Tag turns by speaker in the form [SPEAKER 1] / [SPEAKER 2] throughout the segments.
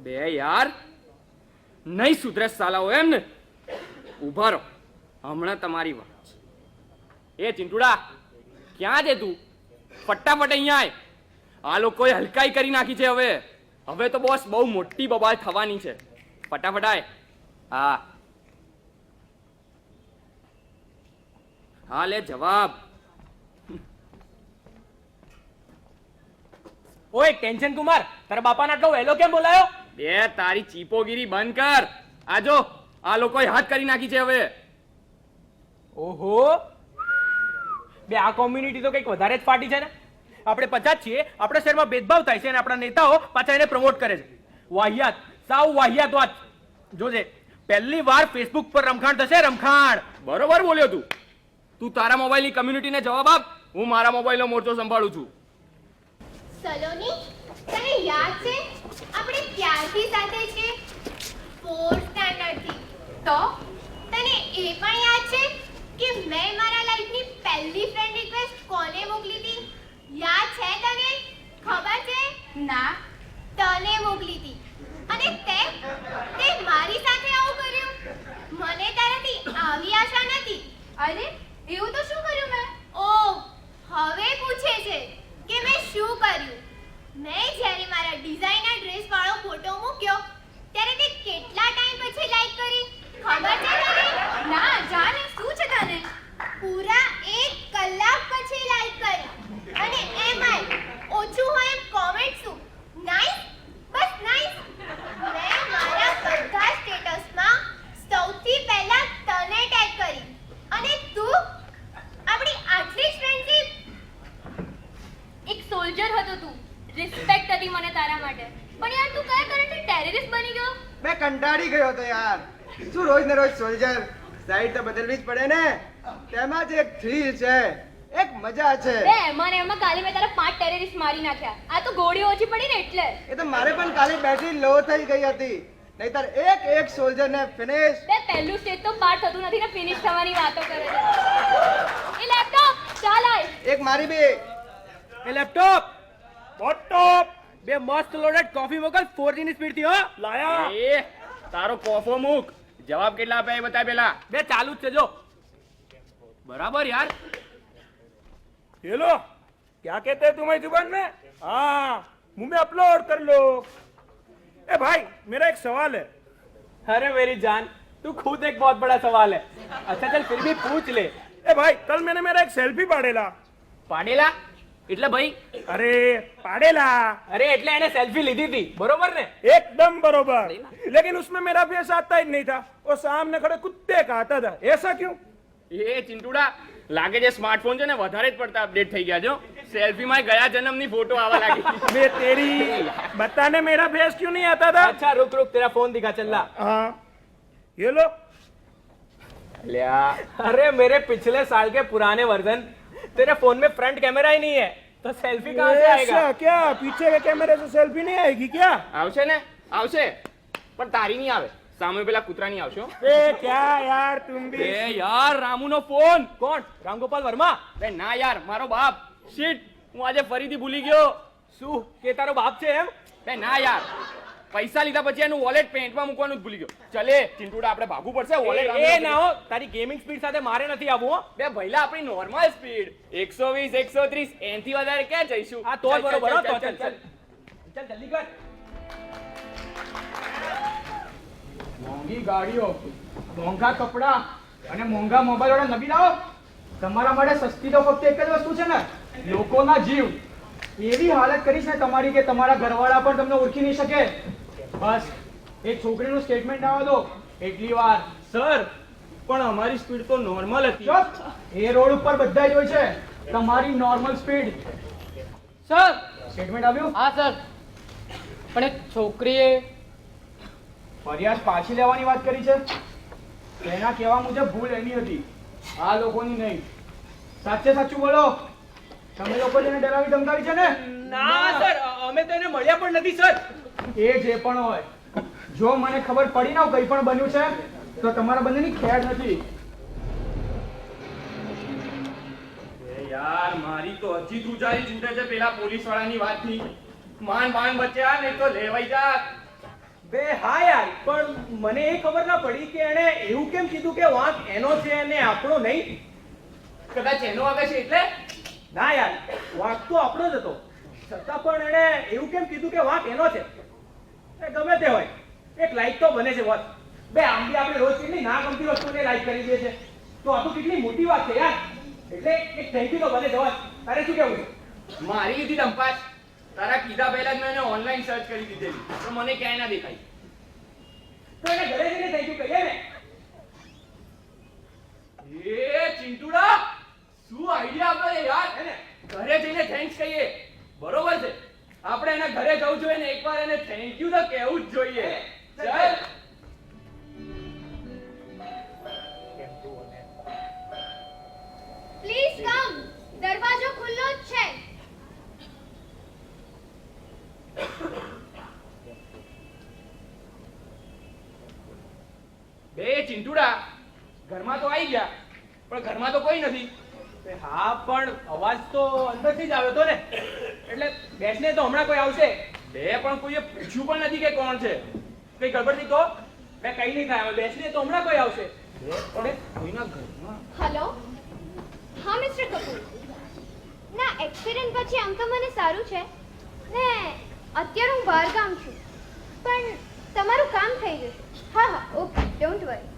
[SPEAKER 1] બે યાર નહીં સુધરે સાલાઓ એમ ને. ઊભા રહો, હમણાં તમારી વાત છે. એ ચિંટુડા, ક્યાં છે તું? ફટાફટ અહીંયા આય. આ લોકોએ હલકાઈ કરી નાખી છે. હવે તો બોસ બહુ મોટી બબાલ થવાની છે. ફટાફટ આય. હા હા, લે જવાબ.
[SPEAKER 2] ઓય ટેન્શન કુમાર, તારા બાપાને આટલો વહેલો કેમ બોલાયો?
[SPEAKER 1] બે તારી ચીપોગીરી બંધ કર. આજો આ લોકોએ હાથ કરી નાખી છે હવે.
[SPEAKER 2] ઓહો, બે આ કોમ્યુનિટી તો કંઈક વધારે જ ફાટી છે ને. આપણે 50 છીએ, આપણા શહેરમાં ભેદભાવ થાય છે અને આપણા નેતાઓ પાછા એને પ્રમોટ કરે છે. વાહિયાત, સાવ વાહિયાત વાત. જોજે, પહેલી વાર ફેસબુક પર રમખાણ થશે, રમખાણ.
[SPEAKER 1] બરોબર બોલ્યો તું. તું તારા મોબાઈલની કમ્યુનિટીને જવાબ આપ, હું મારા મોબાઈલનો મોરચો સંભાળું છું.
[SPEAKER 3] સલોની, તને યાદ છે આપણે ક્યારથી સાથે છે? 4th સ્ટાન્ડર્ડથી. તો તને એ પણ યાદ છે કે મેં મારા લાઈફની પહેલી ફ્રેન્ડ રિક્વેસ્ટ કોને મોકલી હતી? યાદ છે તને? ખબર છે? ના, તને મોકલી હતી. અને તે મારી સાથે આવું કર્યું. મને તારાથી આવી આશા નથી. અરે એવું તો શું કર્યું મેં? ઓહ, હવે પૂછે છે કે મેં શું કર્યું. મેં જ્યારે મારા ડિઝાઇનર ડ્રેસ વાળો ફોટો મૂક્યો ત્યારે તે કેટલા ટાઈમ પછી લાઈક કરી ખબર છે તને? ના જાને, શું છે તને? પૂરા 1 કલાક પછી લાઈક કરી. અને એમાંય ઓછું હોય એમ કોમેન્ટ શું? નાઈસ, બસ નાઈસ. મેં મારા બધા સ્ટેટસમાં સૌથી પહેલા તને ટેગ કરી. અને તું આપણી આટલી જ ફ્રેન્ડશિપ.
[SPEAKER 4] એક સોલ્જર હતો તું, રિસ્પેક્ટ હતી મને તારા માટે. પણ યાર તું કયા કારણથી ટેરરિસ્ટ બની ગયો?
[SPEAKER 5] મેં કંટાળી ગયો હતો યાર. શું રોજ ને રોજ સોલ્જર? સાઈડ તો બદલવી જ પડે ને. તેમાં જ એક થ્રીલ છે, એક મજા છે.
[SPEAKER 4] બે મને એમાં કાલે મેં તારા 5 ટેરરિસ્ટ મારી નાખ્યા. આ તો ગોળીઓ ઓછી પડી ને એટલે.
[SPEAKER 5] એ તો મારે પણ કાલે બેટરી લો થઈ ગઈ હતી. નહીતર એક સોલ્જર ને ફિનિશ.
[SPEAKER 4] બે પહેલું સ્ટેજ તો પાર થતું નથી ને ફિનિશ થવાની વાતો કરે છે. એ લેપટોપ ચાલ આય.
[SPEAKER 5] એક મારી બે.
[SPEAKER 2] એ લેપટોપ, બોટટોપ, બે મસ્ત લોડેડ કોફી મોકલ 4G ની સ્પીડ થી. હો લાયા.
[SPEAKER 1] એ તારો કોફો મૂક. જવાબ કેટલા આપ્યા એ બતાય પેલા.
[SPEAKER 2] બે ચાલુ જ છે જો.
[SPEAKER 1] બરાબર યાર.
[SPEAKER 6] ये लो, क्या कहते हैं तुम्हारी जुबान में? हाँ, मुंह में अपलोड कर लो. ए भाई, मेरा एक सवाल है.
[SPEAKER 2] अरे मेरी जान, तू खुद एक बहुत बड़ा सवाल है. अच्छा चल फिर भी पूछ ले.
[SPEAKER 6] ए भाई, कल मैंने मेरा एक सेल्फी पाड़ेला.
[SPEAKER 1] પાડેલા એટલે ભાઈ?
[SPEAKER 6] अरे पाड़ेला.
[SPEAKER 2] अरे એટલે એને સેલ્ફી લીધી હતી, બરોબર ને?
[SPEAKER 6] एकदम बरोबर. लेकिन उसमें मेरा फेस आता ही नहीं था. वो सामने खड़े कुत्ते का आता था. ऐसा क्यों?
[SPEAKER 1] એ ચિંટુડા, લાગે છે સ્માર્ટફોન છે ને વધારે જ પડતા અપડેટ થઈ ગયા છો. સેલ્ફીમાં ગયા જન્મની ફોટો આવવા લાગી.
[SPEAKER 6] बे तेरी, बताने मेरा फेस क्यों नहीं आता था?
[SPEAKER 2] अच्छा रुक रुक, तेरा फोन दिखा चल ला.
[SPEAKER 6] हाँ, ये लो.
[SPEAKER 1] લ્યા,
[SPEAKER 2] अरे मेरे पिछले साल के पुराने वर्जन, तेरे फोन में फ्रंट कैमरा ही नहीं है तो सेल्फी कहाँ से आएगा?
[SPEAKER 6] ऐसा क्या? पीछे के कैमरे से सेल्फी नहीं आएगी क्या?
[SPEAKER 1] આવશે ને? આવશે, પણ તારી નહીં આવે. સામે પેલા કૂતરાની આવશે હો.
[SPEAKER 6] बे क्या यार तुम भी.
[SPEAKER 1] એ યાર, રામુનો ફોન.
[SPEAKER 2] कौन? रामगोपाल वर्मा?
[SPEAKER 1] બે ના યાર, મારો બાપ. શીટ, હું આજે ફરીથી ભૂલી ગયો.
[SPEAKER 2] શું કે તારો બાપ છે એમ?
[SPEAKER 1] બે ના યાર, પૈસા લીધા પછી એનું વોલેટ પેન્ટમાં મૂકવાનું જ ભૂલી ગયો. ચલે ચિંટુડા, આપણે ભાગવું પડશે. વોલેટ
[SPEAKER 2] એ ના હો, તારી ગેમિંગ સ્પીડ સાથે મારે નથી આવવું હો.
[SPEAKER 1] બે ભઈલા, આપણી નોર્મલ સ્પીડ 120 130, એનથી વધારે ક્યાં જઈશું?
[SPEAKER 2] હા તો
[SPEAKER 1] ચાલ, ચાલ,
[SPEAKER 2] બરોબર હો,
[SPEAKER 1] ચાલ,
[SPEAKER 2] તો
[SPEAKER 1] ચાલ,
[SPEAKER 2] ચાલ
[SPEAKER 1] ચાલ.
[SPEAKER 2] ચાલ જલ્દી કર.
[SPEAKER 7] મોંઘી ગાડીઓ, મોંઘા કપડા અને મોંઘા મોબાઈલ વાળા નબી લાવો. તમારા માટે સસ્તી તો ફક્ત એક જ વસ્તુ છે ને, લોકોના જીવ. એવી હાલત કરીશ ને તમારી કે તમારા ઘરવાળા પણ તમને ઓળખી નહીં શકે. બસ એ છોકરીનું સ્ટેટમેન્ટ આવવા દો એટલી વાર.
[SPEAKER 1] સર, પણ અમારી સ્પીડ તો નોર્મલ હતી.
[SPEAKER 7] ચૂપ! એ રોડ ઉપર બધા જ હોય છે. તમારી નોર્મલ સ્પીડ.
[SPEAKER 8] સર.
[SPEAKER 7] સ્ટેટમેન્ટ આવ્યું?
[SPEAKER 8] હા સર, પણ એક છોકરીએ
[SPEAKER 7] ફરિયાદ પાછી લેવાની વાત કરી છે. એના કહેવા મુજબ ભૂલ એની હતી, આ લોકોની નહીં. સાચે સાચું બોલો. તમે લોકો જેને ડરાવી ધમકાવી છે ને?
[SPEAKER 2] ના સર, અમે તો એને મળ્યા પણ નથી સર.
[SPEAKER 7] એ જે પણ હોય, જો મને ખબર પડી ના કંઈ પણ બન્યું છે તો તમારા બંનેની ખેર નથી.
[SPEAKER 1] યાર, મારી તો હજી ધ્રુજારી છૂટે છે પેલા પોલીસ વાળાની વાતની. માંડ માંડ બચ્યા, નહીં તો લેવાઈ જાત.
[SPEAKER 2] બે હા યાર, પણ મને એ ખબર ના પડી કે એણે એવું કેમ કીધું કે વાંક એનો છે અને આપણો નહીં.
[SPEAKER 1] કદાચ એનો આવે છે એટલે
[SPEAKER 2] ના યાર, વાંક તો આપણો જ હતો, છતાં પણ એણે એવું કેમ કીધું કે વાંક એનો છે. એ ગમે તે હોય, એક લાઈક તો બને છે વાત. બે આમ બી આપણે રોજ કેટલી ના ગમતી વસ્તુને લાઈક કરી દઈએ છે, તો આ તો કેટલી મોટી વાત છે યાર. એટલે એક થેન્ક યુ તો બને છે વાત. તારે શું કહેવું છે?
[SPEAKER 1] મારી લીધી ધંપાસ. તારા કીધા પહેલા જ મેં એને ઓનલાઈન સર્ચ કરી દીધેલી, તો મને ક્યાંય ના દેખાય.
[SPEAKER 2] તો એને ઘરે જઈને થેન્ક યુ કહીએ ને.
[SPEAKER 1] એ ચિંટુડા, શું આઈડિયા આપ્યો છે યાર.
[SPEAKER 2] હે ને?
[SPEAKER 1] ઘરે જઈને થેન્ક્સ કહીએ, બરોબર છે. આપણે એના ઘરે જવું જોઈએ ને એકવાર એને થેન્ક યુ તો કહેવું જ જોઈએ. ચાલ.
[SPEAKER 3] પ્લીઝ કમ, દરવાજો ખુલ્લો જ છે.
[SPEAKER 1] બે ચિંટુડા, ઘરમાં તો આવી ગયા, પણ ઘરમાં તો કોઈ નથી.
[SPEAKER 2] બે હા, પણ અવાજ તો અંદરથી જ આવ્યો હતો ને, એટલે બેસને તો હમણાં કોઈ આવશે.
[SPEAKER 1] બે પણ કોઈએ પૂછ્યું પણ નથી કે કોણ છે. કઈ ગડબડ નહીં તો
[SPEAKER 2] બે કઈ નહીં થાય, હવે બેસને તો હમણાં કોઈ આવશે.
[SPEAKER 1] પણ કોઈના ઘરમાં
[SPEAKER 3] હેલો, હા મિસ્ટર કપૂર. ના, એક્સિડન્ટ પછી આમ તો મને સારું છે ને, અત્યારે હું બહાર ગામ છું, પણ તમારું કામ થઈ જશે. હા હા, okay, don't worry.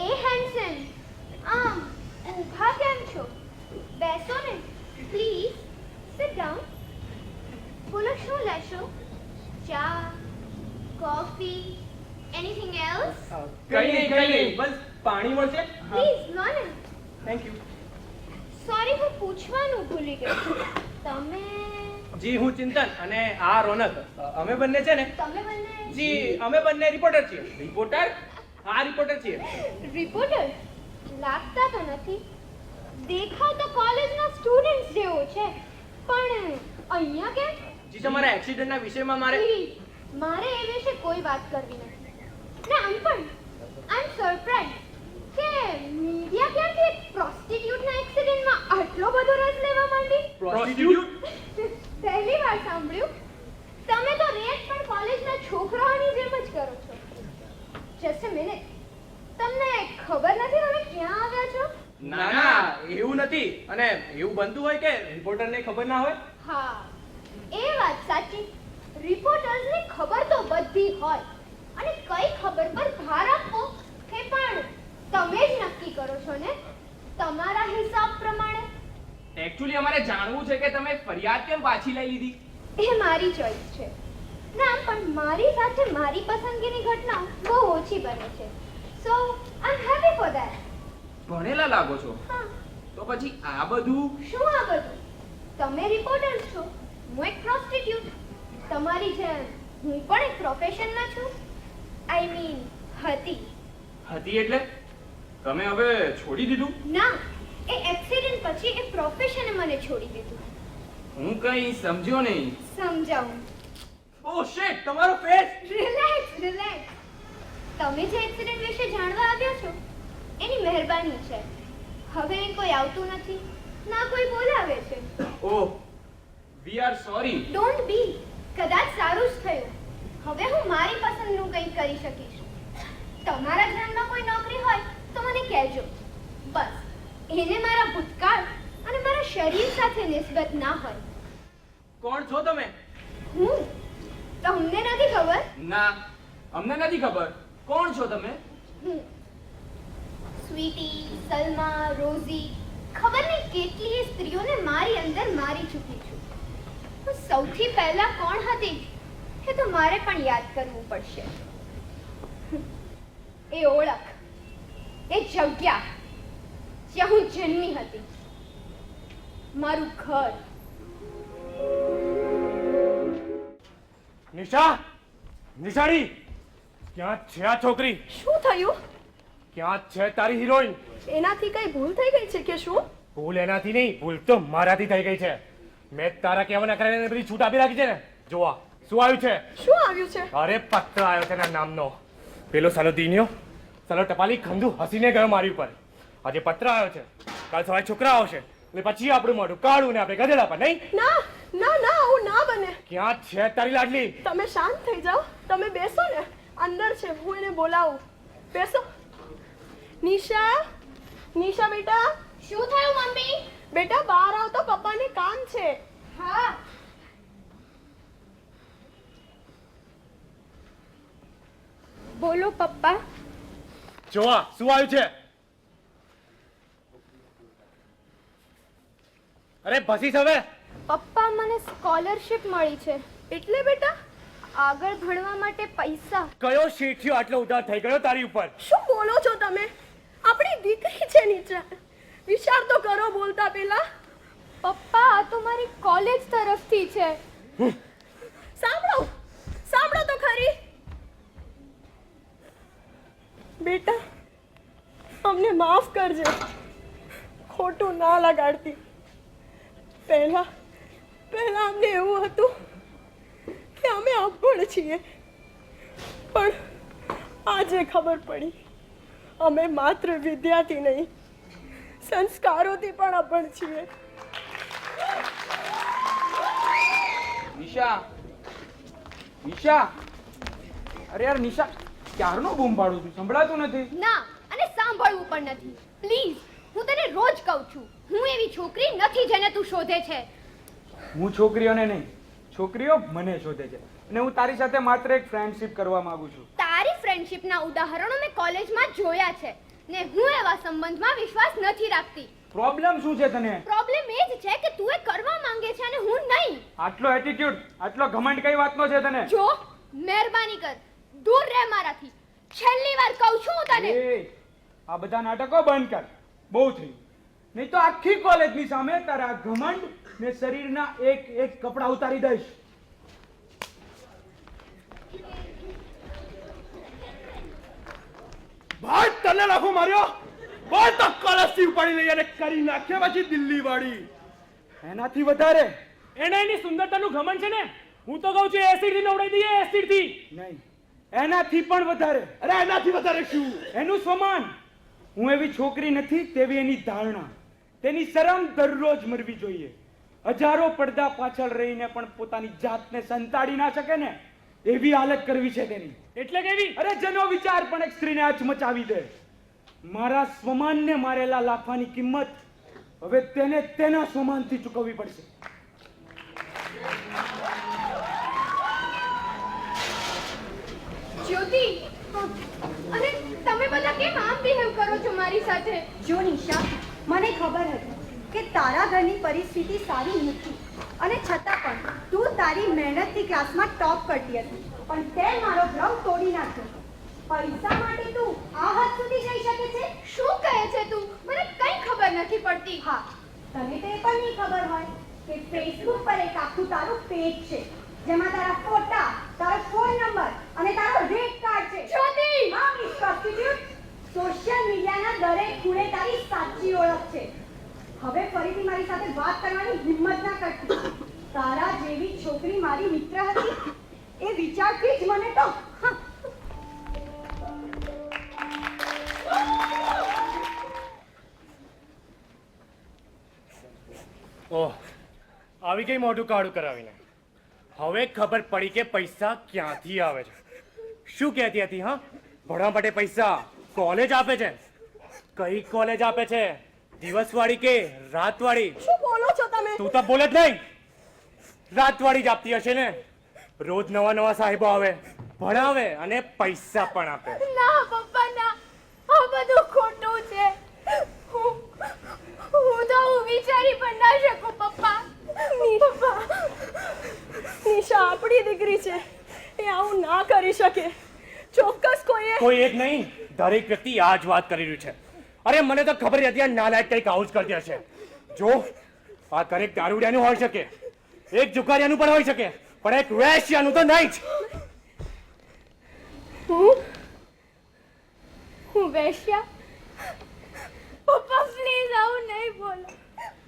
[SPEAKER 3] A handsome, આમ ઊભા કેમ છો? બેસો ને પ્લીઝ, સિટ ડાઉન. બોલો, શું લેશો? ચા, કોફી, એનીથિંગ એલ્સ?
[SPEAKER 2] કઈ નહીં, બસ પાણી મળશે.
[SPEAKER 3] પ્લીઝ લો ને.
[SPEAKER 2] Thank you.
[SPEAKER 3] સોરી, હું પૂછવાનું ભૂલી ગઈ. તમે
[SPEAKER 2] જી, હું ચિંતન અને આ રોનક. અમે બંને છે ને,
[SPEAKER 3] તમે બંને
[SPEAKER 2] જી અમે બંને રિપોર્ટર છીએ.
[SPEAKER 1] રિપોર્ટર?
[SPEAKER 2] હા, રિપોર્ટર છીએ.
[SPEAKER 3] રિપોર્ટર લાગતા તો નથી. દેખાવ તો કોલેજના સ્ટુડન્ટ જેવો છે, પણ અહીંયા કેમ?
[SPEAKER 2] જી, તમારા એક્સિડન્ટના વિષયમાં મારે
[SPEAKER 3] પ્લીઝ, મારે એ વિશે કોઈ વાત કરવી નથી. ના, આમ પણ આઈ એમ સરપ્રાઈઝ કે મીડિયા ક્યાંથી એક પ્રોસ્ટિટ્યુટના એક્સિડન્ટમાં આટલો બધો રસ લેવા માંડી.
[SPEAKER 2] પ્રોસ્ટિટ્યુટ.
[SPEAKER 3] પહેલી વાર સાંભળ્યું. તમે તો રેટ પણ કોલેજના છોકરાઓની જેમ જ કરો છો. જસ્ટ અ મિનિટ, તમને ખબર નથી તમે ક્યાં આવ્યા છો?
[SPEAKER 2] ના ના, એવું નથી. અને એવું બનતું હોય કે રિપોર્ટરને ખબર ના હોય?
[SPEAKER 3] હા, એ વાત સાચી. રિપોર્ટર્સને ખબર તો બધી હોય, અને કઈ ખબર પર ભાર આપવો એ પણ તમે જ નક્કી કરો છો ને, તમારા હિસાબ પ્રમાણે.
[SPEAKER 1] એકચ્યુઅલી અમારે જાણવું છે કે તમે ફરિયાદ કેમ પાછી લઈ લીધી.
[SPEAKER 3] એ મારી ચોઈસ છે. ના, પણ મારી સાથે મારી પસંદગીની ઘટના બહુ ઓછી બને છે, સો આઈ એમ હેપી ફોર ધેટ.
[SPEAKER 1] ભણેલા લાગો છો,
[SPEAKER 3] હા,
[SPEAKER 1] તો પછી આ બધું.
[SPEAKER 3] શું આ બધું? તમે રિપોર્ટર્સ છો, હું એક પ્રોસ્ટિટ્યુટ. તમારી જેમ હું પણ એક પ્રોફેશનમાં છું. આઈ મીન હતી.
[SPEAKER 1] હતી એટલે તમે હવે છોડી દીધું?
[SPEAKER 3] ના, એ એક્સિડન્ટ પછી એ પ્રોફેશને મને છોડી દીધું.
[SPEAKER 1] હું કઈ સમજ્યો નહીં.
[SPEAKER 3] સમજાવું.
[SPEAKER 2] ઓ શિટ, તમારો ફેસ.
[SPEAKER 3] Relax, relax. તમે જે એક્સિડન્ટ વિશે જાણવા આવ્યા છો એની મહેરબાની છે. હવે કોઈ આવતું નથી, ના કોઈ બોલાવે છે.
[SPEAKER 1] Oh, we are sorry.
[SPEAKER 3] Don't be. કદાચ સારું જ થયું. હવે હું મારી પસંદનું કંઈક કરી શકીશ. તમારા ધ્યાનમાં કોઈ નોકરી હોય તો મને કહેજો. બસ, એને મારા ભૂતકાળ અને મારા શરીર સાથે નિસ્બત ના હોય.
[SPEAKER 2] કોણ છો તમે?
[SPEAKER 3] હું? તમને નથી ખબર?
[SPEAKER 1] ના, અમને નથી ખબર. કોણ છો તમે?
[SPEAKER 3] હું સ્વીટી, સલમા, રોઝી, ખબર નહીં કેટલીય સ્ત્રીઓને મારી અંદર મારી ચૂકી છું. હું સૌથી પહેલા કોણ હતી એ તો મારે પણ યાદ કરવું પડશે. એ ઓળખ, એ જગ્યા જ્યાં હું જન્મી હતી, મારું ઘર.
[SPEAKER 6] નિશા, નિશાળી, ક્યાં છે આ છોકરી?
[SPEAKER 9] શું થયું?
[SPEAKER 6] ક્યાં છે તારી હિરોઈન?
[SPEAKER 9] એનાથી કઈ ભૂલ થઈ ગઈ છે કે શું?
[SPEAKER 6] ભૂલ એનાથી નહીં, ભૂલ તો મારાથી થઈ ગઈ છે. મેં તારા કહેવાના કારણે બધી છૂટ આપી રાખી છે ને. જોવા શું આવ્યું છે?
[SPEAKER 9] શું આવ્યું છે?
[SPEAKER 6] અરે પત્ર આવ્યો છે એના નામનો. પેલો સાલો દીન્યો, સાલો ટપાલી ખંધુ હસીને ગયો મારી ઉપર. આજે પત્ર આવ્યો છે, કાલ સવારે છોકરા આવશે એટલે પછી આપણું મોઢું કાળું ને આપણે ગધેડા પર. નહીં
[SPEAKER 9] ના ના ના, આવું ના બને.
[SPEAKER 6] ક્યાં છે તારી લાડલી?
[SPEAKER 9] તમે શાંત થઈ જાઓ. તમે બેસો ને. અંદર છે, હું એને બોલાવું. બેસો. નિશા, નિશા બેટા.
[SPEAKER 3] શું થયું મમ્મી?
[SPEAKER 9] બેટા બહાર આવ તો, પપ્પાને કામ છે.
[SPEAKER 3] હા. બોલો પપ્પા.
[SPEAKER 6] જોવા શું આવ્યું છે? અરે ભસીસ હવે.
[SPEAKER 3] પપ્પા મને સ્કોલરશિપ મળી છે.
[SPEAKER 9] એટલે બેટા
[SPEAKER 3] આગળ ભણવા માટે પૈસા.
[SPEAKER 6] કયો શેઠિયો આટલો ઉદાર થઈ ગયો તારી ઉપર?
[SPEAKER 9] શું બોલો છો તમે? આપણી દીકરી છે નીચે. વિચાર તો કરો બોલતા પહેલા.
[SPEAKER 3] પપ્પા આ તો મારી કોલેજ તરફથી છે.
[SPEAKER 9] સાંભળો, સાંભળો તો ખરી. બેટા અમને માફ કરજે, ખોટું ના લગાડતી. પહેલા અમને એવું હતું કે અમે અભણ છીએ, પણ આજે ખબર પડી અમે માત્ર વિદ્યાર્થી નહીં, સંસ્કારોથી પણ અભણ છીએ.
[SPEAKER 7] નિશા, નિશા, અરે યાર નિશા, ક્યારનો બૂમ પાડું છું, સંભળાતું નથી.
[SPEAKER 4] ના, અને સાંભળવું પણ નથી. પ્લીઝ, હું તને રોજ કહું છું, હું એવી છોકરી નથી જેને તું શોધે છે.
[SPEAKER 7] હું છોકરીઓને નહીં, છોકરીઓ મને શોધે છે, અને હું તારી સાથે માત્ર એક ફ્રેન્ડશિપ કરવા માંગુ છું.
[SPEAKER 4] તારી ફ્રેન્ડશિપના ઉદાહરણો મેં કોલેજમાં જોયા છે, ને હું એવા સંબંધમાં વિશ્વાસ નથી રાખતી.
[SPEAKER 7] પ્રોબ્લેમ શું છે તને?
[SPEAKER 4] પ્રોબ્લેમ એ જ છે કે તું એ કરવા માંગે છે અને હું નહીં.
[SPEAKER 7] આટલો એટીટ્યુડ, આટલો ઘમંડ કઈ વાતનો છે તને?
[SPEAKER 4] જો, મહેરબાની કર, દૂર રહે મારાથી. છેલ્લી વાર કહું છું હું તને.
[SPEAKER 7] એ આ બધા નાટકો બંધ કર, બહુ થયું. નહીં તો આખી કોલેજની સામે તારા ઘમંડ ને શરીરના એક એક કપડા ઉતારી દઈશ.
[SPEAKER 6] ભાઈ તને લાખો માર્યો, બોલ તો કલસથી ઉપાડી લઈ અને કરી નાખ્યા પછી દિલ્હી વાળી.
[SPEAKER 7] એનાથી વધારે
[SPEAKER 2] એને એની સુંદરતાનું ઘમંડ છે ને. હું તો કહું છું એસિડ થી નવડાવી દઈએ, એસિડ થી.
[SPEAKER 7] નહીં, એનાથી પણ વધારે.
[SPEAKER 6] અરે એનાથી વધારે શું?
[SPEAKER 7] એનું સ્વમાન. હું એવી છોકરી નથી તેવી એની ધારણા. તેની શરમ દરરોજ મરવી જોઈએ. હજારો પડદા પાછળ રહીને પણ પોતાની જાતને સંતાડી ના શકે ને એવી હાલત કરવી છે તેની.
[SPEAKER 2] એટલે કેવી?
[SPEAKER 7] અરે જેનો વિચાર પણ એક સ્ત્રીને હચમચાવી દે. મારા સ્વમાનને મારેલા લાફાની કિંમત હવે તેને તેના સ્વમાનથી ચૂકવવી પડશે.
[SPEAKER 4] જ્યોતિ, અને તમે બધા કેમ આમ બિહેવ કરો છો મારી સાથે?
[SPEAKER 10] જો નિશા, મને ખબર હતી કે તારા ઘરની પરિસ્થિતિ સારી નથી, અને છતાં પણ તું તારી મહેનતથી ક્લાસમાં ટોપ કરતી હતી, પણ તે મારો ભ્રમ તોડી નાખ્યો. પૈસા માટે તું આ હદ સુધી જઈ શકે છે?
[SPEAKER 4] શું કહે છે તું? મને કંઈ ખબર નથી પડતી.
[SPEAKER 10] હા, તને તે પણ નહીં ખબર હોય કે ફેસબુક પર એક આખું તારું પેજ છે, જેમાં તારા ફોટા, તારો ફોન નંબર અને તારો રેટ કાર્ડ છે.
[SPEAKER 4] જ્યોતિ!
[SPEAKER 10] હા, મિસ પ્રોસ્ટિટ્યુટ, સોશિયલ મીડિયાના દરેક ખૂણે તારી સાચી ઓળખ છે. હવે ફરીથી મારી સાથે વાત કરવાની હિંમત ના કરતી. તારા જેવી છોકરી મારી મિત્ર હતી એ વિચારથી જ મને તો
[SPEAKER 6] ઓહ, આવી ગઈ મોઢું કાળું કરાવીને. હવે ખબર પડી કે પૈસા ક્યાંથી આવે છે. શું કહેતી હતી? હા, ભણવા માટે પૈસા કોલેજ આપે છે. કઈ કોલેજ આપે છે? દિવસવાળી કે રાતવાળી?
[SPEAKER 9] શું બોલો છો તમે?
[SPEAKER 6] તું તો બોલે જ નહીં. રાતવાળી જ આપતી હશે ને. રોજ નવા નવા સાહેબો આવે, ભણાવે અને પૈસા પણ આપે.
[SPEAKER 4] ના પપ્પા, ના, આ બધું ખોટું છે. હું તો વિચારી પણ ના શકું પપ્પા.
[SPEAKER 9] નિશા આપણી દીકરી છે, એ આવું ના કરી શકે. ચોક્કસ
[SPEAKER 6] કોઈ એક નહીં, દરેક વ્યક્તિ આ જ વાત કરી રહ્યું છે. અરે મને તો ખબર હતી આ નાલાયક કંઈક આવું જ કરતી હશે. જો આ કરેક દારૂડિયાનું હોઈ શકે, એક જુગારિયાનું પણ હોઈ શકે, પણ એક વેશ્યાનું તો નહીં જ.
[SPEAKER 4] હું વેશ્યા? પપ્પા પ્લીઝ આવું નહીં બોલો.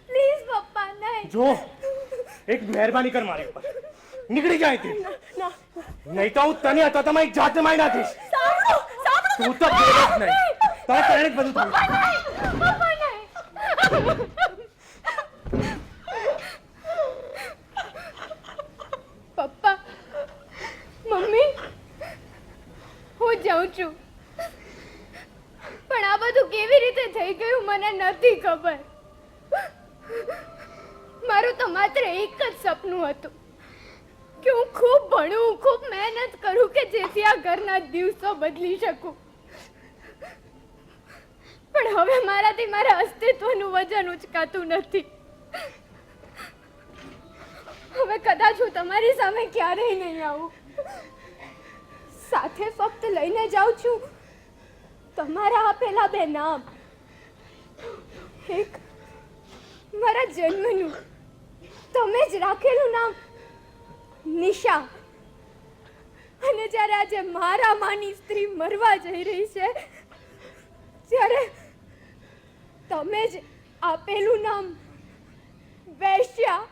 [SPEAKER 4] પ્લીઝ પપ્પા, નહીં.
[SPEAKER 6] જો એક મહેરબાની કર મારી ઉપર, નીકળી જાય તું. નહીં તો હું તને અથવા તમારી જાતને મારી નાખીશ. તું તો બોલે જ નહીં. તારે કારણે જ બધું થયું.
[SPEAKER 4] પપ્પા, નહીં.
[SPEAKER 3] જાઉં છું, પણ આ બધું કેવી રીતે થઈ ગયું મને નથી ખબર. મારું તો માત્ર એક જ સપનું હતું કે હું ખૂબ ભણું, ખૂબ મહેનત કરું કે જેથી આ ઘરના દિવસો બદલી શકું. પણ હવે મારાથી મારા અસ્તિત્વનું વજન ઉચકાતું નથી. હવે કદાચ હું તમારી સામે ક્યારેય નહીં આવું. સાથે ફક્ત લઈને જાઉં છું તમારા આપેલા 2 નામ. એક મારા જન્મનું તમે જ રાખેલું નામ નિશા, અને જ્યારે આજે મારા માની સ્ત્રી મરવા જઈ રહી છે ત્યારે તમે જ આપેલું નામ વૈશ્યા.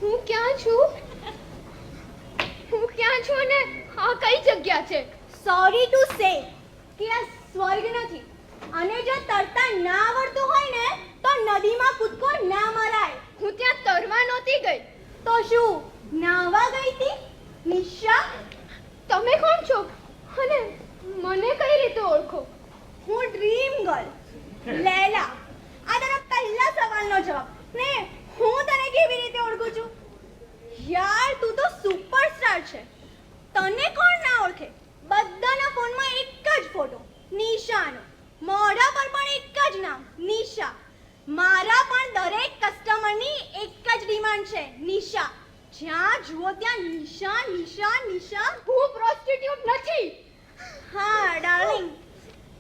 [SPEAKER 3] હું ક્યાં છું અને આ કઈ જગ્યા છે?
[SPEAKER 10] સોરી ટુ સે કે આ સ્વર્ગ નથી, અને જો તરતા ના આવડતું હોય ને તો નદીમાં કૂદકો ના મરાય.
[SPEAKER 3] હું ત્યાં તરવા નહોતી ગઈ.
[SPEAKER 10] તો શું નાવા ગઈ હતી નિશા?
[SPEAKER 3] તમે કોણ છો અને મને કઈ રીતે ઓળખો?
[SPEAKER 10] હું ડ્રીમ ગર્લ લૈલા. આ તારા પહેલા સવાલનો જવાબ ને હું તને કેવી રીતે ઓળખું છું? યાર તું તો સુપરસ્ટાર છે, તને કોણ ના ઓળખે? બધાના ફોનમાં એક જ ફોટો નિશાનો, મોઢા પર પણ એક જ નામ નિશા. મારા પણ દરેક કસ્ટમરની એક જ ડિમાન્ડ છે નિશા. જ્યાં જુઓ ત્યાં નિશા નિશા નિશા.
[SPEAKER 3] હું પ્રોસ્ટિટ્યુટ નથી.
[SPEAKER 10] હા ડાર્લિંગ,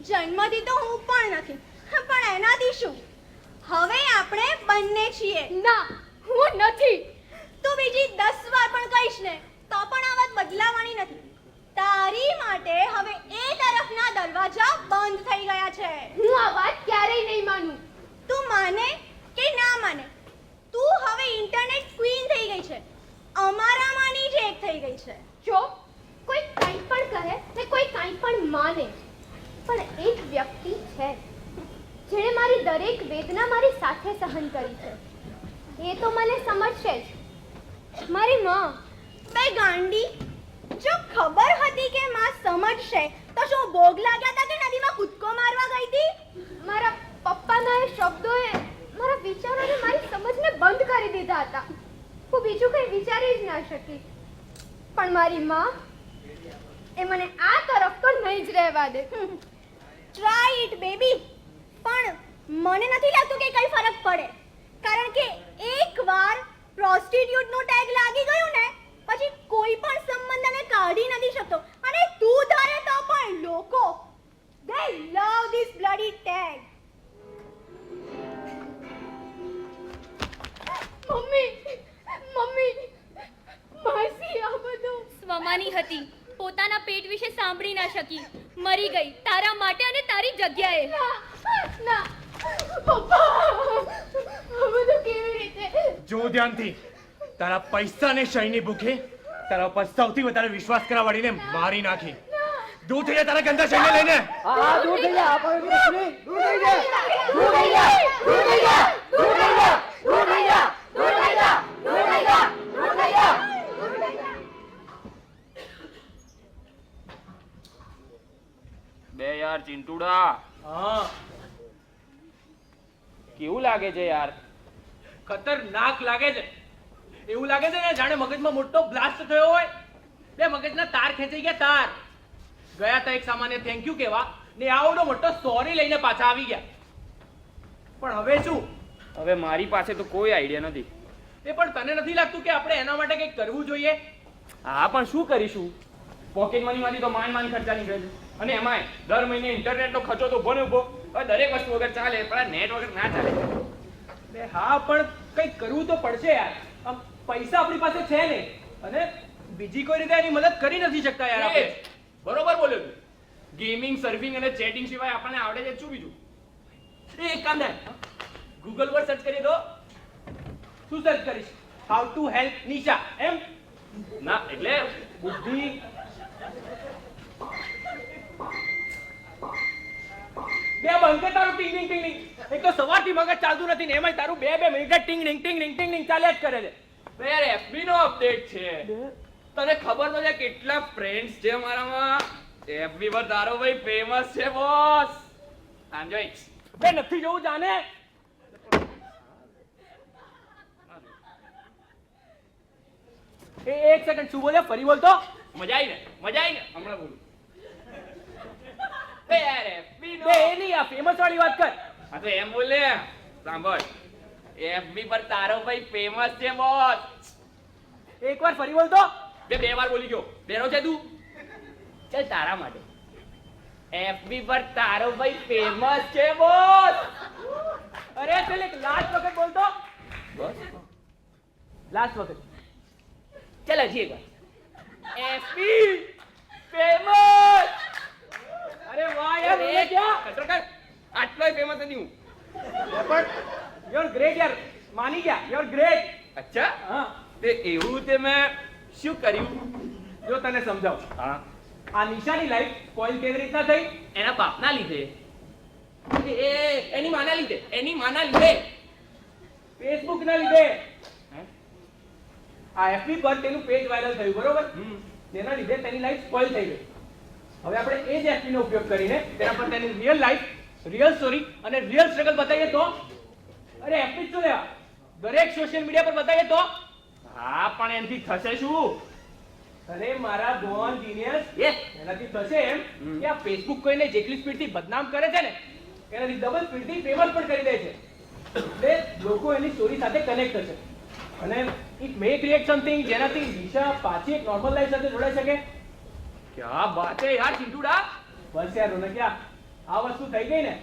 [SPEAKER 10] જન્મથી તો હું પણ નથી, પણ એનાથી શું? હવે આપણે બંને છીએ.
[SPEAKER 3] ના, હું નથી.
[SPEAKER 10] તું બીજી 10 વાર પણ કહીશ ને તો પણ આ વાત બદલાવાની નથી. તારી માટે હવે એ તરફના દરવાજા બંધ થઈ ગયા છે.
[SPEAKER 3] હું આ વાત ક્યારેય નહીં માનું.
[SPEAKER 10] તું માને કે ના માને, તું હવે ઇન્ટરનેટ ક્વીન થઈ ગઈ છે, અમારામાંની જ એક થઈ ગઈ છે.
[SPEAKER 3] જો કોઈ કંઈ પણ કહે ને કોઈ કંઈ પણ માને, પણ એક વ્યક્તિ છે જેણે મારી દરેક વેદના મારી સાથે સહન કરી છે. એ તો મને સમજશે જ, મારી માં.
[SPEAKER 10] બે ગાંડી, જો ખબર હતી કે માં સમજશે તો શું ભોગ લાગ્યા હતા કે નદીમાં કૂદકો મારવા ગઈ હતી?
[SPEAKER 3] મારા પપ્પાના એ શબ્દોએ મારા વિચારોને મારી સમજને બંધ કરી દીધા હતા. હું બીજું કંઈ વિચારી જ ના શકી. પણ મારી માં એ મને આ તરફ તો નહીં જ રહેવા દે.
[SPEAKER 10] Try it baby. પણ મને નથી લાગતું કે કઈ ફરક પડે, કારણ કે એકવાર પ્રોસ્ટિટ્યુટનું ટેગ લાગી ગયું ને પછી કોઈ પણ સંબંધને કાઢી નથી શકતો. અને તું ધારે તો પણ લોકો they love this bloody tag.
[SPEAKER 3] Mummy, માસી, આ બધું
[SPEAKER 4] સ્વમાની હતી, પોતાના પેટ વિશે સાંભળી ના શકી, મરી ગઈ તારા માટે અને તારી જગ્યાએ.
[SPEAKER 3] ના પપ્પા, આ બધું કેવી રીતે?
[SPEAKER 6] જો ધ્યાનથી, તારા પૈસાને શયની ભૂખે તારા પર સૌથી વધારે વિશ્વાસ કરવાવાળીને મારી નાખી. દૂર થઈ જા તારા ગંદા શયને લઈને.
[SPEAKER 5] હા દૂર થઈ જા. દૂર થઈ જા. દૂર થઈ જા. દૂર થઈ જા. દૂર થઈ જા. દૂર થઈ જા. દૂર થઈ જા. દૂર થઈ જા. દૂર થઈ જા.
[SPEAKER 1] બે યાર ચિંટુડા,
[SPEAKER 2] હા,
[SPEAKER 1] કેવું લાગે છે યાર?
[SPEAKER 2] ખતરનાક લાગે છે. એવું લાગે છે ને જાણે મગજમાં મોટો બ્લાસ્ટ થયો હોય. બે મગજના તાર ખેંચાઈ ગયા, તાર. ગયા હતા એક સામાન્ય થેન્ક યુ કહેવા ને આવડો મોટો સોરી લઈને પાછા આવી ગયા. પણ હવે શું?
[SPEAKER 1] હવે મારી પાસે તો કોઈ આઈડિયા નથી.
[SPEAKER 2] એ પણ તને નથી લાગતું કે આપણે એના માટે કંઈક કરવું જોઈએ?
[SPEAKER 1] હા, પણ શું કરીશું? પોકેટ મનીમાંથી તો માંડ ખર્ચા નીકળે છે, અને એમાંય દર મહિને ઇન્ટરનેટનો ખર્ચો તો ઉભો ને ઉભો. હવે દરેક વસ્તુ વગર ચાલે, પણ આ નેટ વગર ના ચાલે.
[SPEAKER 2] બે હા, પણ કંઈક કરવું તો પડશે યાર. આમ પૈસા આપણી પાસે છે નહીં, અને બીજી કોઈ રીતે એની મદદ કરી નથી શકતા યાર આપણે.
[SPEAKER 1] બરોબર બોલ્યો તું. ગેમિંગ, સર્ફિંગ અને ચેટિંગ સિવાય આપણને આવડે છે શું બીજું?
[SPEAKER 2] એક કામ થાય, ગૂગલ પર સર્ચ કરી દો. શું સર્ચ કરીશ? હાઉ ટુ હેલ્પ નિશા, એમ?
[SPEAKER 1] ના, એટલે
[SPEAKER 2] બુદ્ધિ. બે બંધ કર તારું ટીંગ ટીંગ ટીંગ. એક તો સવારથી મગજ ચાલતું નથી ને એમાંય તારું 2 મિનિટે ટિંગ ટિંગ ટિંગ ટિંગ ટિંગ ટિંગ ચાલ્યા જ કરે છે.
[SPEAKER 1] તો યાર FB નો અપડેટ છે. તને ખબર તો છે કેટલા ફ્રેન્ડ્સ છે મારામાં. FB પર તારો ભાઈ ફેમસ છે બોસ. આમ જોઈ.
[SPEAKER 2] બે નથી જોવું જાને. એક સેકન્ડ શું બોલે ફરી બોલતો.
[SPEAKER 1] મજા આવી ને હમણાં બોલું. એ યાર FB નો
[SPEAKER 2] બે એ નહીં આ ફેમસ વાળી વાત કર.
[SPEAKER 1] હા તો એમ બોલે. સાંભળ. FB પર તારો ભાઈ ફેમસ છે બોસ.
[SPEAKER 2] એકવાર ફરી બોલતો.
[SPEAKER 1] બે વાર બોલી ગયો. બેરો છે તું. ચાલ તારા માટે. FB પર તારો ભાઈ ફેમસ છે બોસ.
[SPEAKER 2] અરે ચાલ એક લાસ્ટ વખત બોલતો.
[SPEAKER 1] બોસ
[SPEAKER 2] લાસ્ટ વખત.
[SPEAKER 1] ચાલ હજી એકવાર. FB famous.
[SPEAKER 2] અરે વાહ યાર એ ક્યાં
[SPEAKER 1] કચરો કર. આટલોય ફેમસ નથી હું.
[SPEAKER 2] પણ યુ ગ્રેટ યાર માની ગયા યુ ગ્રેટ.
[SPEAKER 1] અચ્છા
[SPEAKER 2] હા
[SPEAKER 1] તે એવું તે મેં શું કર્યું?
[SPEAKER 2] જો તને સમજાવ.
[SPEAKER 1] હા
[SPEAKER 2] આ નિશાની લાઈફ કોઈલ કેવી રીતના થઈ?
[SPEAKER 1] એના બાપના લીધે. એની માના લીધે.
[SPEAKER 2] ફેસબુક ના લીધે. આ FB પર તેનું પેજ વાયરલ થયું બરોબર. તેના લીધે તેની લાઈફ સ્પોઇલ થઈ ગઈ. હવે આપણે એ જ FB નો ઉપયોગ કરીને તેના પર તેની રિયલ લાઈફ, રિયલ સ્ટોરી અને રિયલ સ્ટ્રગલ બતાવીએ તો અરે FB શું લેવા દરેક સોશિયલ મીડિયા પર બતાવીએ તો
[SPEAKER 1] હા પણ એનાથી થશે શું?
[SPEAKER 2] અરે મારા બોન જીનિયસ એનાથી થશે એમ કે આ ફેસબુક કોઈને જેટલી સ્પીડથી બદનામ કરે છે ને એનાથી ડબલ સ્પીડથી ફેમસ પણ કરી દે છે. એટલે લોકો એની સ્ટોરી સાથે કનેક્ટ થશે અને ઇટ મે ક્રિએટ સમથિંગ જેનાથી નિશા પાછી એક નોર્મલ લાઈફ સાથે જોડાઈ શકે.
[SPEAKER 1] ક્યાં વાત છે યાર ચિંટુડા.
[SPEAKER 2] બસ યાર રોનકિયા આ વસ્તુ થઈ ગઈ ને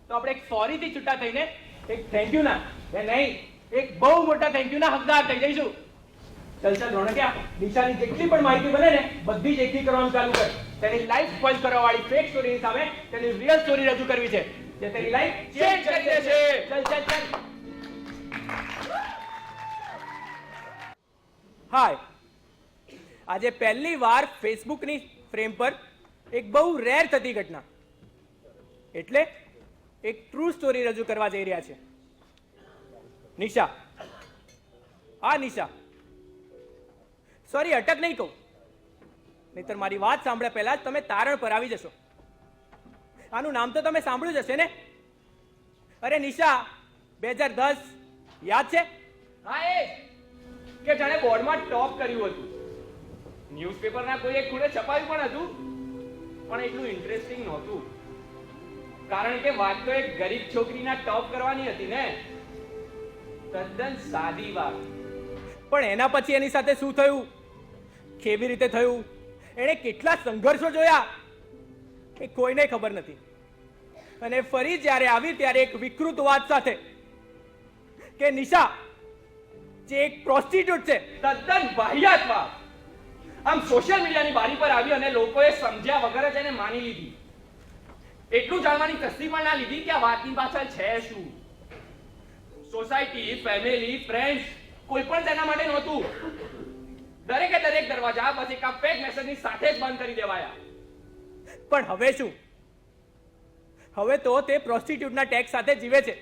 [SPEAKER 2] તો આપણે એક સોરી થી છૂટા થઈને એક થેન્ક યુ ના એ નહીં એક બહુ મોટા થેન્ક યુ ના હકદાર થઈ જઈશું. ચલ રોનકિયા નિશાની જેટલી પણ માહિતી બને ને બધી જ એકઠી કરવાનું ચાલુ કર. તેની લાઈફ સ્પોઇલ કરવા વાળી ફેક સ્ટોરીની સામે તેની રિયલ સ્ટોરી રજૂ કરવી છે જે તેની લાઈફ ચેન્જ કરી દેશે. ચલ હાય આજે પહેલી વાર ફેસબુકની ફ્રેમ પર એક બહુ રેર થતી ઘટના એટલે એક ટ્રુ સ્ટોરી રજૂ કરવા જઈ રહ્યા છે. નિશા નિશા સોરી અટક નહીં કહું નહીતર મારી વાત સાંભળ્યા પહેલા જ તમે તારણ પર આવી જશો. આનું નામ તો તમે સાંભળ્યું જ હશે ને. અરે નિશા 2010 યાદ છે?
[SPEAKER 1] હા એ કે જાણે બોર્ડમાં ટોપ કર્યું હતું. ન્યૂઝપેપરના કોઈ એક ખૂણે છપાયું પણ હતું પણ એટલું ઇન્ટરેસ્ટિંગ નહોતું કારણ કે વાત તો એક ગરીબ છોકરીના ટોપ કરવાની હતી ને. તદ્દન સાદી વાત.
[SPEAKER 2] પણ એના પછી એની સાથે શું થયું, કેવી રીતે થયું, એણે કેટલા સંઘર્ષો જોયા એ કોઈને ખબર નથી. અને ફરી જ્યારે આવી ત્યારે એક વિકૃત વાત સાથે કે નિશા જે એક પ્રોસ્ટિટ્યુટ છે.
[SPEAKER 1] તદ્દન વાહિયાત વાત. આમ સોશિયલ મીડિયાની બારી પર આવી અને લોકોએ સમજ્યા વગર જ એને માની લીધી. એટલું જાણવાની કસ્તી પણ ના લીધી કે આ વાતની પાછળ છે શું. સોસાયટી, ફેમિલી, ફ્રેન્ડ્સ કોઈ પણ તેના માટે નહોતું. દરેકે દરેક દરવાજા બસ એક આ ફેક મેસેજની સાથે જ બંધ કરી દેવાયા.
[SPEAKER 2] પણ હવે શું? હવે તો તે પ્રોસ્ટિટ્યુટના ટેગ સાથે જીવે છે.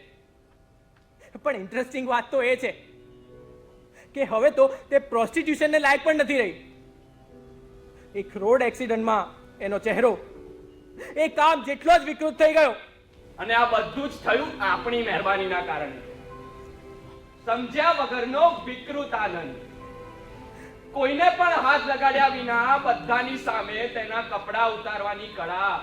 [SPEAKER 2] પણ ઇન્ટરેસ્ટિંગ વાત તો એ છે કે હવે તો તે પ્રોસ્ટિટ્યુશનને લાયક પણ નથી રહી. એક રોડ એક્સિડન્ટમાં એનો ચહેરો એ કામ જેટલો જ વિકૃત થઈ ગયો.
[SPEAKER 1] અને આ બધું જ થયું આપણી મહેરબાનીના કારણે. સમજ્યા વગરનો વિકૃત આનંદ. કોઈને પણ હાથ લગાડ્યા વિના બધાની સામે તેના કપડા ઉતારવાની કળા.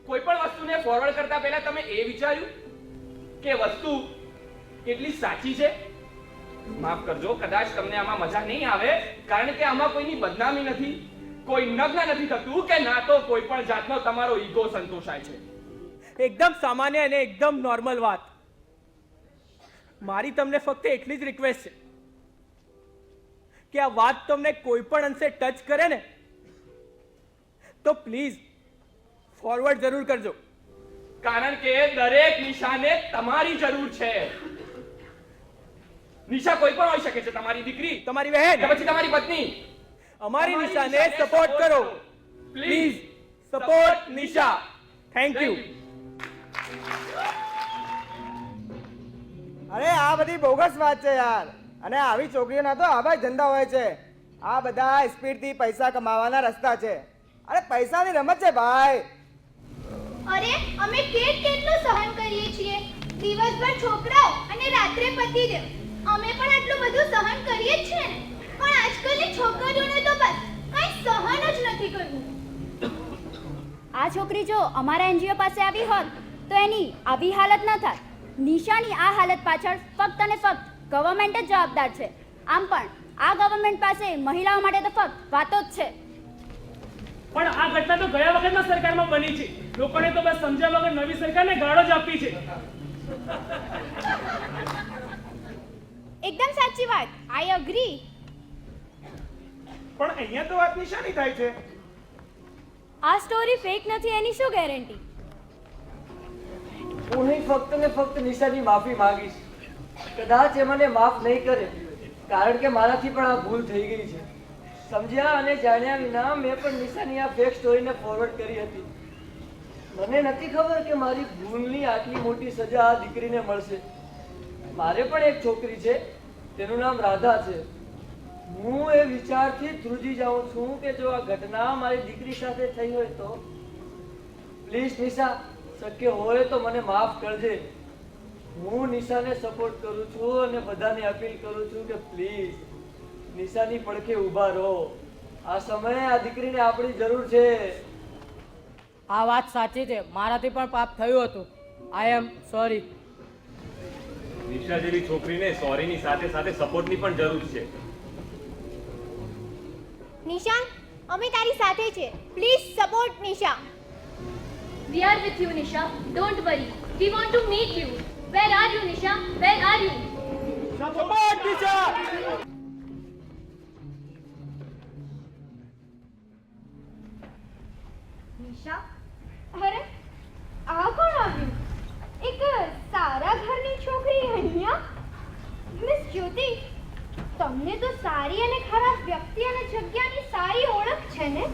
[SPEAKER 1] કોઈ પણ વસ્તુને ફોરવર્ડ કરતા પહેલા તમે એ વિચાર્યું કે વસ્તુ કેટલી સાચી છે? માફ કરજો, કદાચ તમને આમાં મજા નહીં આવે કારણ કે આમાં કોઈની બદનામી નથી, કોઈ નગ્ન નથી થતું કે ના તો કોઈ પણ જાતનો તમારો ઈગો સંતોષાય છે.
[SPEAKER 2] એકદમ સામાન્ય અને એકદમ નોર્મલ વાત. મારી તમને ફક્ત એટલી જ રિક્વેસ્ટ છે કે આ વાત તમને કોઈ પણ અંશે ટચ કરે ને તો પ્લીઝ ફોરવર્ડ જરૂર કરજો.
[SPEAKER 1] કારણ કે દરેક નિશાને તમારી જરૂર છે. નિશા કોઈ પણ હોઈ શકે છે. તમારી દીકરી,
[SPEAKER 2] તમારી બહેન
[SPEAKER 1] કે પછી તમારી પત્ની.
[SPEAKER 2] અમારી નિશાને સપોર્ટ કરો. Please support Nisha. Thank you.
[SPEAKER 5] અરે આ બધી બોગસ વાત છે યાર. અને આવી છોકરીઓના તો આવા જ ધંધા હોય છે. આ બધા સ્પીડથી પૈસા કમાવાના રસ્તા છે. અરે પૈસાની રમત છે ભાઈ.
[SPEAKER 3] અરે અમે કેટલું સહન કરીએ છીએ. દિવસભર છોકરાઓ અને રાત્રે પતિદેવ. અમે પણ આટલું બધું સહન કરીએ જ છે ને. પણ આજકાલની છોકરીઓને તો બસ કઈ સહન જ નથી કરવું.
[SPEAKER 4] આ છોકરી જો અમારા એનજીઓ પાસે આવી હોત તો એની આવી હાલત ન થાત. નિશાની આ હાલત પાછળ ફક્ત અને ફક્ત ગવર્મેન્ટ જ જવાબદાર છે. આમ પણ આ ગવર્મેન્ટ પાસે મહિલાઓ માટે તો ફક્ત વાતો જ છે.
[SPEAKER 2] પણ આ ઘટના તો ગયા વખતના સરકારમાં બની છે. લોકોને તો બસ સમજ્યા વગર નવી સરકારને ગાળો જ આપી છે.
[SPEAKER 3] એકદમ સાચી વાત. આઈ અગ્રી.
[SPEAKER 7] પણ અહીંયા તો વાત નિશાની થાય છે.
[SPEAKER 4] આ સ્ટોરી ફેક નથી એની શું ગેરંટી?
[SPEAKER 5] હું ફક્ત ને ફક્ત નિશાની માફી માંગીશ. કદાચ એ મને માફ નહીં કરે, કારણ કે મારાથી પણ આ ભૂલ થઈ ગઈ છે. સમજ્યા અને જાણ્યા વિના મેં પણ નિશાની આ ફેક સ્ટોરીને ફોરવર્ડ કરી હતી. મને નથી ખબર કે મારી ભૂલની આટલી મોટી સજા આ દીકરીને મળશે. મારે પણ એક છોકરી છે, તેનું નામ રાધા છે. હું એ વિચારથી ધ્રુજી જાઉં છું કે જો આ ઘટના મારી દીકરી સાથે થઈ હોય તો પ્લીઝ નિશા, શક્ય હોય તો મને માફ કરજે. હું નિશાને સપોર્ટ કરું છું અને બધાને અપીલ કરું છું કે પ્લીઝ નિશાની પડખે ઊભા રહો. આ સમયે આ દીકરીને આપણી જરૂર છે.
[SPEAKER 8] આ વાત સાચી છે. મારાથી પણ પાપ થયું હતું. આઈ એમ સોરી.
[SPEAKER 6] નિશા જેવી છોકરીને સોરીની સાથે સાથે સપોર્ટની પણ જરૂર છે.
[SPEAKER 3] નિશા, અમે તારી સાથે છે. Please support Nisha.
[SPEAKER 4] We are with you, Nisha. Don't worry. We want to meet you. Where are you, Nisha? Where are you?
[SPEAKER 7] Support Nisha.
[SPEAKER 3] Nisha, અરે આ કોણ આવ્યું? એક સારા ઘરની છોકરી અહીંયા. મિસ જ્યોતિ, તમને તો સારી અને ખરાબ વ્યક્તિ અને જગ્યાની સારી ઓળખ છે ને?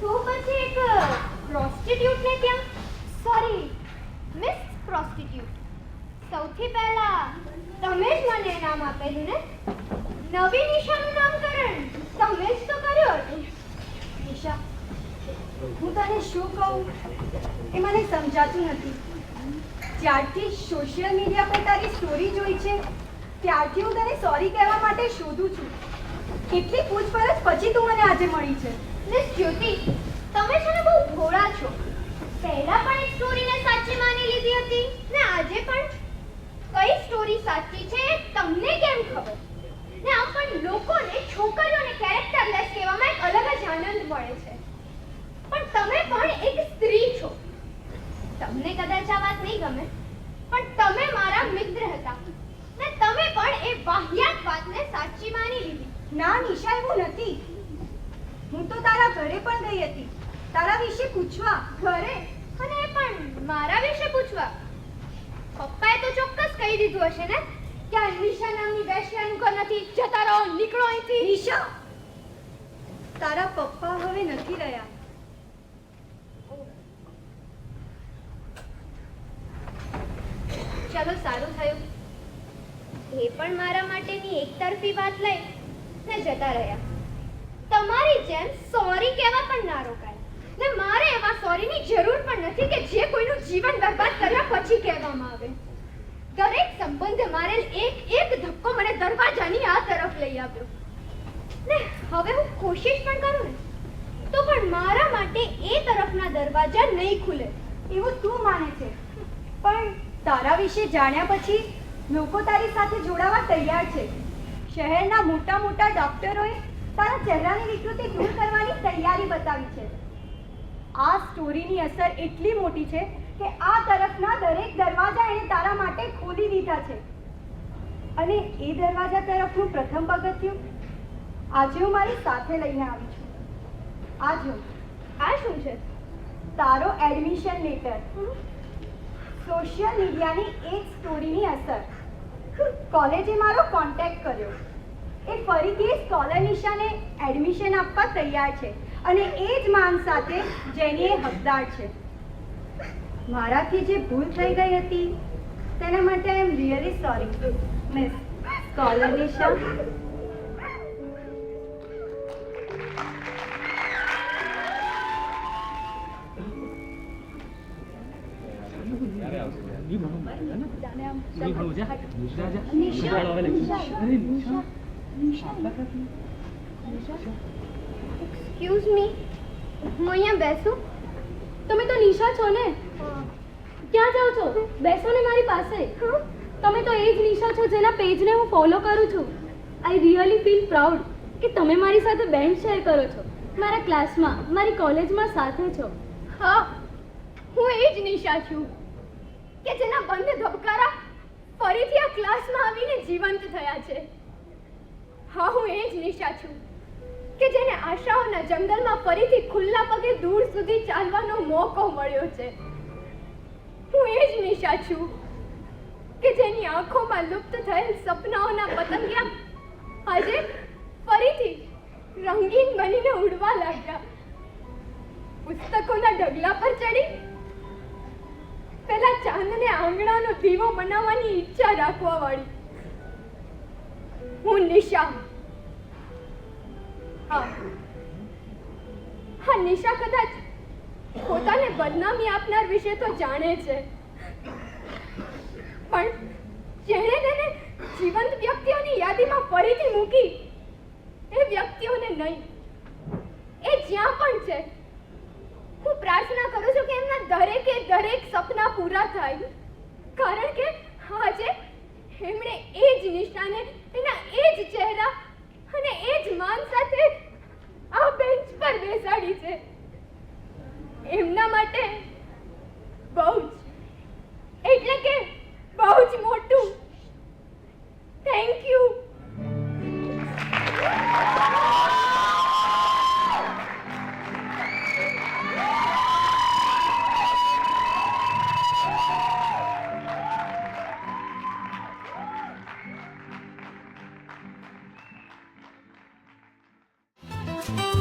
[SPEAKER 3] તો પછી એક પ્રોસ્ટિટ્યુટને ત્યાં, સોરી મિસ પ્રોસ્ટિટ્યુટ, સૌથી પહેલા તમે જ મને નામ આપેલું ને? નવી નિશાનું નામકરણ તમે જ તો કર્યું હતું.
[SPEAKER 10] નિશા, હું તને શું કહું એ મને સમજાતું નથી. જ્યારથી સોશિયલ મીડિયા પર તારી સ્ટોરી જોઈ છે ત્યારથી હું તને સોરી કહેવા માટે શોધું છું. કેટલી પૂછપરછ પછી તું મને આજે મળી છે.
[SPEAKER 3] મિસ જ્યોતિ, તમે છે ને બહુ ભોળા છો. પહેલા પણ એક સ્ટોરીને સાચી માની લીધી હતી ને આજે પણ. કઈ સ્ટોરી સાચી છે એ તમને કેમ ખબર? ને આમ પણ લોકોને છોકરીઓને કેરેક્ટરલેસ કહેવામાં એક અલગ જ આનંદ મળે છે. પણ તમે પણ એક સ્ત્રી છો. તમને કદાચ આ વાત નહીં ગમે, પણ તમે મારા મિત્ર હતા ને તમે પણ એ વાહિયાત વાતને સાચી માની લીધી.
[SPEAKER 10] ના નિશા, એવું નથી. હું તો તારા ઘરે પણ ગઈ હતી તારા વિશે પૂછવા.
[SPEAKER 3] ઘરે? અને એ પણ મારા વિશે પૂછવા? પપ્પાએ તો ચોક્કસ કહી દીધું હશે ને કે આ નિશા નામની વેશ્યાનું ઘર નથી, જતા રહો, નીકળો અહીંથી.
[SPEAKER 10] નિશા, તારા પપ્પા હવે નથી રહ્યા.
[SPEAKER 3] ચલો, સારું થયું. એ પણ મારા માટેની એકતરફી વાત લઈ ને જતા રહ્યા. તમારી જેમ સોરી કહેવા પણ ના રોકાય. ને મારે એવા સોરીની જરૂર પણ નથી કે જે કોઈનું જીવન બરબાદ કર્યા પછી કહેવામાં આવે. દરેક સંબંધે મારેલ એક ધક્કો મને દરવાજાની આ તરફ લઈ આવ્યો. ને હવે હું કોશિશ પણ કરું ને તો પણ મારા માટે એ તરફના દરવાજા નહીં ખુલે.
[SPEAKER 10] એવું તું માને છે, પણ તારા વિશે જાણ્યા પછી લોકો તારી સાથે જોડાવા તૈયાર છે. શહેરના મોટા મોટા ડોક્ટરોએ તારા ચહેરાની વિકૃતિ દૂર કરવાની તૈયારી બતાવી છે. આ સ્ટોરીની અસર એટલી મોટી છે કે આ તરફના દરેક દરવાજા એણે તારા માટે ખોલી દીધા છે. અને એ દરવાજા તરફનું પ્રથમ પગથિયું આજે હું મારી સાથે લઈને આવી છું. આ જો,
[SPEAKER 3] આ શું છે?
[SPEAKER 10] તારો એડમિશન લેટર. સોશિયલ મીડિયાની એક સ્ટોરીની અસર. કોલેજે મારો કોન્ટેક્ટ કર્યો. એ ફરીથી સ્કોલર નિશાને એડમિશન આપવા તૈયાર છે અને એ જ માંગ સાથે જેની એ હકદાર છે. મારાથી જે ભૂલ થઈ ગઈ હતી તેના માટે I am really sorry miss scholar Nisha.
[SPEAKER 3] Excuse me, હું અહીંયા બેસું?
[SPEAKER 9] તમે તો નિશા છો ને? ક્યાં જાઓ છો? બેસો ને મારી પાસે. તમે તો એ જ નિશા છો જેના પેજને હું ફોલો કરું છું. આઈ રિયલી ફીલ પ્રાઉડ કે તમે મારી સાથે બેન્ચ શેર કરો છો, મારા ક્લાસમાં, મારી કોલેજમાં સાથે છો.
[SPEAKER 3] હા, હું એ જ નિશા છું કે જેના બંધ ધબકારા ફરીથી આ ક્લાસમાં આવીને જીવંત થયા છે. હા, હું એ જ નિશા છું કે જેને આશાઓના જંગલમાં ફરીથી ખુલ્લા પગે દૂર સુધી ચાલવાનો મોકો મળ્યો છે. હું એ જ નિશા છું કે જેની આંખોમાં લુપ્ત થયેલ સપનાઓના પતંગિયા આજે ફરીથી રંગીન બનીને ઉડવા લાગ્યા. પુસ્તકોના ઢગલા પર ચડી પેલા ચાંદને આંગણાનો દીવો બનાવવાની ઈચ્છા રાખવા વાળી હું નિશા. હા, નિશા કદાચ પોતાને બદનામી આપનાર વિશે તો જાણે છે, પણ જેણે તેને જીવંત વ્યક્તિઓની યાદીમાં ફરીથી મૂકી એ વ્યક્તિઓને નહીં. એ જ્યાં પણ છે, હું પ્રાર્થના કરું છું કે એમના દરેકે દરેક સપના પૂરા થાય, કારણ કે આજે એમણે એ જ નિશાને, એના એ જ ચહેરા અને એ જ માન સાથે આ બેન્ચ પર બેસાડી છે. એમના માટે બહુ જ, એટલે કે બહુ જ મોટું થેન્ક યુ.
[SPEAKER 11] Thank you.